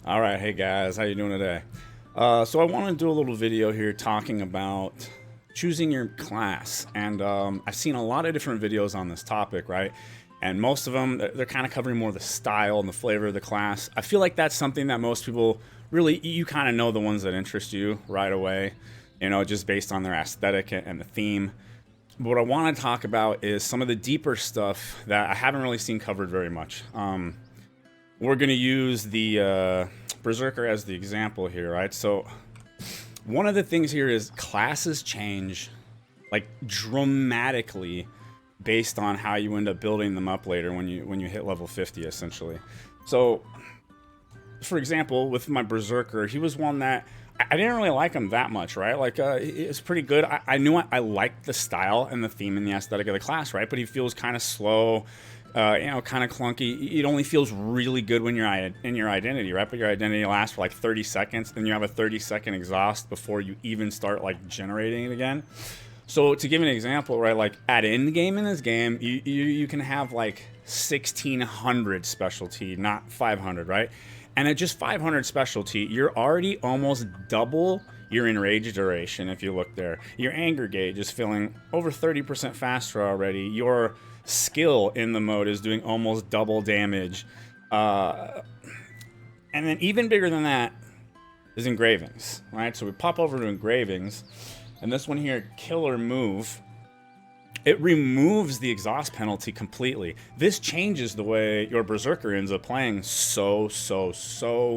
All right, hey guys, how you doing today? So I want to do a little video here talking about choosing your class, and I've seen a lot of different videos on this topic, right? And most of them, they're kind of covering more the style and the flavor of the class. I feel like that's something that most people really, you kind of know the ones that interest you right away, you know, just based on their aesthetic and the theme. But what I want to talk about is some of the deeper stuff that I haven't really seen covered very much. We're going to use the Berserker as the example here, right? So one of the things here is classes change like dramatically based on how you end up building them up later when you hit level 50 essentially. So for example, with my Berserker, he was one that I didn't really like him that much, right? Like, it's pretty good. I knew I liked the style and the theme and the aesthetic of the class, right? But he feels kind of slow, you know, kind of clunky. It only feels really good when you're in your identity, right? But your identity lasts for like 30 seconds. Then you have a 30-second exhaust before you even start like generating it again. So to give an example, right, like at end game in this game, you can have like 1600 specialty, not 500, right? And at just 500 specialty, you're already almost double your enrage duration if you look there. Your anger gauge is feeling over 30% faster already. Your skill in the mode is doing almost double damage. And then even bigger than that is engravings, right? So we pop over to engravings, and this one here, killer move, it removes the exhaust penalty completely. This changes the way your Berserker ends up playing so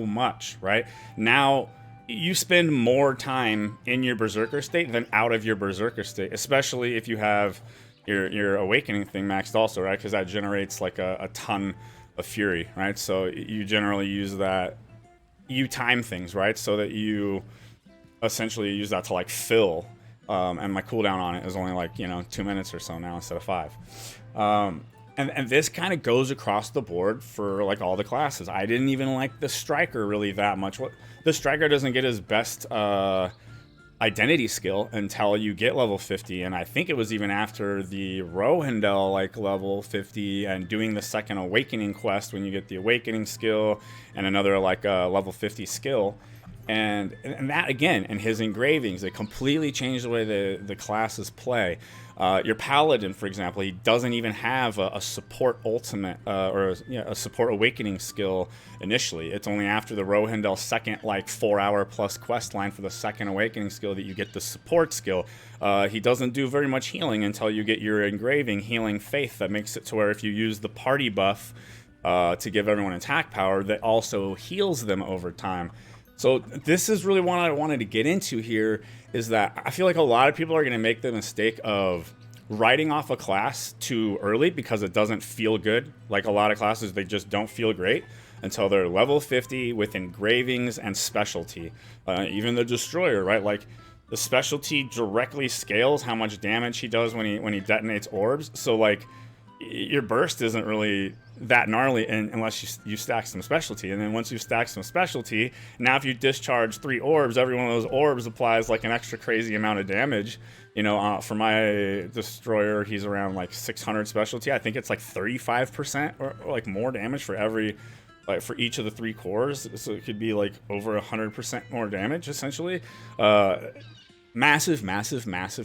much, right? Now, you spend more time in your Berserker state than out of your Berserker state, especially if you have your Awakening thing maxed also, right? Because that generates like a ton of fury, right? So you generally use that, you time things, right? So that you essentially use that to like fill. And my cooldown on it is only like, you know, 2 minutes or so now instead of 5. And this kind of goes across the board for like all the classes. I didn't even like the Striker really that much. The Striker doesn't get his best identity skill until you get level 50, and I think it was even after the Rohendel like level 50 and doing the second Awakening quest when you get the Awakening skill and another like level 50 skill. And that again, and his engravings, they completely change the way the classes play. Your Paladin, for example, he doesn't even have a support ultimate or a support awakening skill initially. It's only after the Rohendel second like 4-hour plus quest line for the second awakening skill that you get the support skill. He doesn't do very much healing until you get your engraving healing faith that makes it to where if you use the party buff to give everyone attack power, that also heals them over time. So this is really what I wanted to get into here, is that I feel like a lot of people are going to make the mistake of writing off a class too early because it doesn't feel good. Like a lot of classes, they just don't feel great until they're level 50 with engravings and specialty. Even the Destroyer, right? Like the specialty directly scales how much damage he does when he detonates orbs. So like your burst isn't really that gnarly unless you stack some specialty. And then once you stack some specialty, now if you discharge 3 orbs, every one of those orbs applies like an extra crazy amount of damage. You know, for my Destroyer, he's around like 600 specialty. I think it's like 35% or like more damage for every, like for each of the 3 cores. So it could be like over 100% more damage essentially. Massive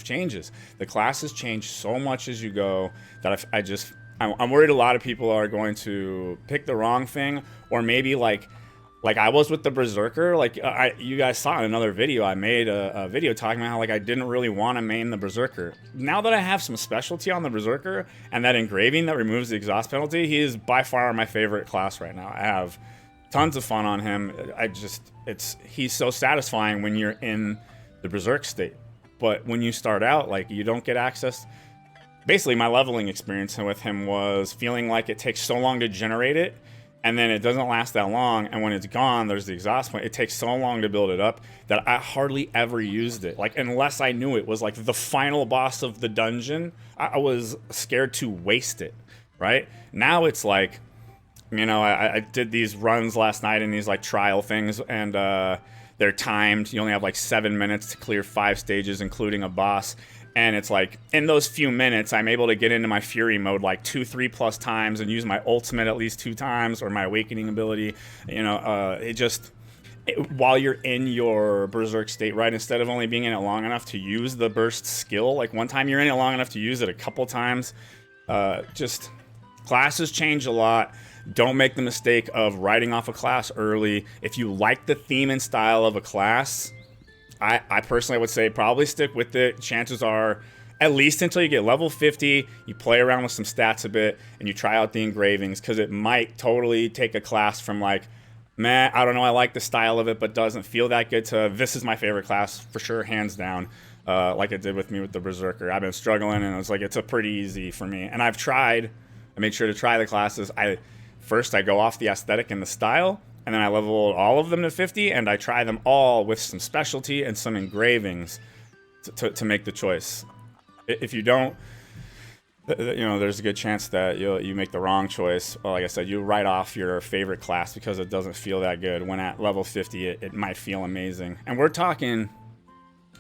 changes. The classes change so much as you go that I'm worried a lot of people are going to pick the wrong thing, or maybe like I was with the Berserker. Like you guys saw in another video, I made a video talking about how like I didn't really want to main the Berserker. Now that I have some specialty on the Berserker and that engraving that removes the exhaust penalty, he is by far my favorite class right now. I have tons of fun on him. He's so satisfying when you're in the Berserk state. But when you start out, like you don't get access. Basically, my leveling experience with him was feeling like it takes so long to generate it, and then it doesn't last that long, and when it's gone, there's the exhaust point. It takes so long to build it up that I hardly ever used it. Like, unless I knew it was like the final boss of the dungeon, I was scared to waste it, right? Now it's like, you know, I did these runs last night in these like trial things, and they're timed. You only have like 7 minutes to clear 5 stages, including a boss. And it's like, in those few minutes, I'm able to get into my Fury mode like 2-3+ times and use my ultimate at least 2 times, or my awakening ability. You know, while you're in your Berserk state, right? Instead of only being in it long enough to use the burst skill, like one time you're in it long enough to use it a couple times. Just classes change a lot. Don't make the mistake of writing off a class early. If you like the theme and style of a class, I personally would say probably stick with it. Chances are, at least until you get level 50, you play around with some stats a bit, and you try out the engravings, because it might totally take a class from like, man, I don't know, I like the style of it, but doesn't feel that good, to this is my favorite class for sure, hands down. Like it did with me with the Berserker. I've been struggling, and it's like, it's a pretty easy for me. And I've tried, I made sure to try the classes. First I go off the aesthetic and the style, and then I level all of them to 50, and I try them all with some specialty and some engravings to make the choice. If you don't, you know, there's a good chance that you make the wrong choice. Well, like I said, you write off your favorite class because it doesn't feel that good. When at level 50, it might feel amazing. And we're talking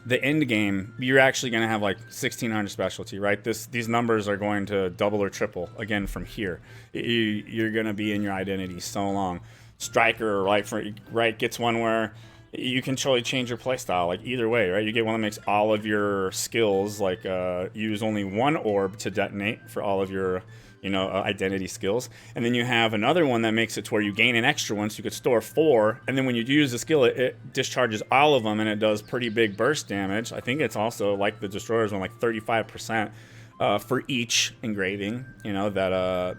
the end game, you're actually going to have like 1600 specialty, right? These numbers are going to double or triple again from here. You're going to be in your identity so long. Striker, right, gets one where you can totally change your playstyle, like either way, right? You get one that makes all of your skills, like use only one orb to detonate for all of your, you know, identity skills. And then you have another one that makes it to where you gain an extra one, so you could store 4. And then when you use the skill, it discharges all of them, and it does pretty big burst damage. I think it's also like the Destroyer's one, like 35% for each engraving, you know, that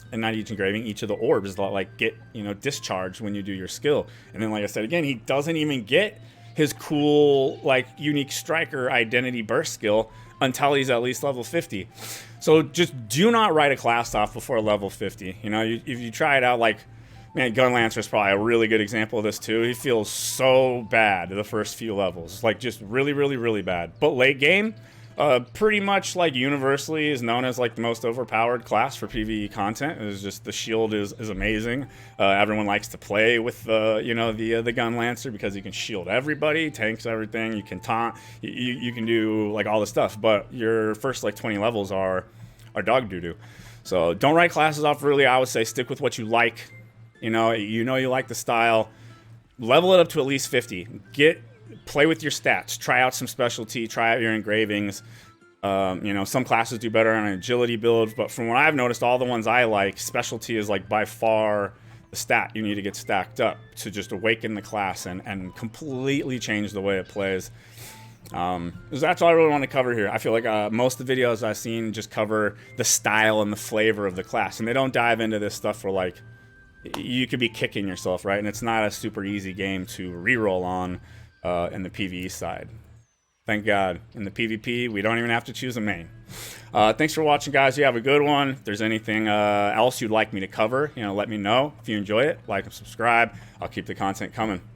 and not each engraving, each of the orbs that like get, you know, discharged when you do your skill. And then, like I said, again, he doesn't even get his cool, like, unique striker identity burst skill until he's at least level 50. So just do not write a class off before level 50. You know, if you try it out, like, man, Gunlancer is probably a really good example of this too. He feels so bad the first few levels, like just really, really, really bad. But late game, pretty much like universally is known as like the most overpowered class for PvE content. It's just the shield is amazing. Everyone likes to play with the, you know, the Gunlancer because you can shield everybody, tanks everything. You can taunt. You can do like all this stuff. But your first like 20 levels are dog doo doo. So don't write classes off early. I would say stick with what you like. You know you like the style. Level it up to at least 50. Play with your stats, try out some specialty, try out your engravings. You know, some classes do better on an agility build, but from what I've noticed, all the ones I like, specialty is like by far the stat you need to get stacked up to just awaken the class and completely change the way it plays. That's all I really want to cover here. I feel like most of the videos I've seen just cover the style and the flavor of the class, and they don't dive into this stuff where like you could be kicking yourself, right? And it's not a super easy game to reroll on. In the PvE side. Thank God. In the PvP, we don't even have to choose a main. Thanks for watching, guys. You have a good one. If there's anything else you'd like me to cover, you know, let me know. If you enjoy it, like and subscribe. I'll keep the content coming.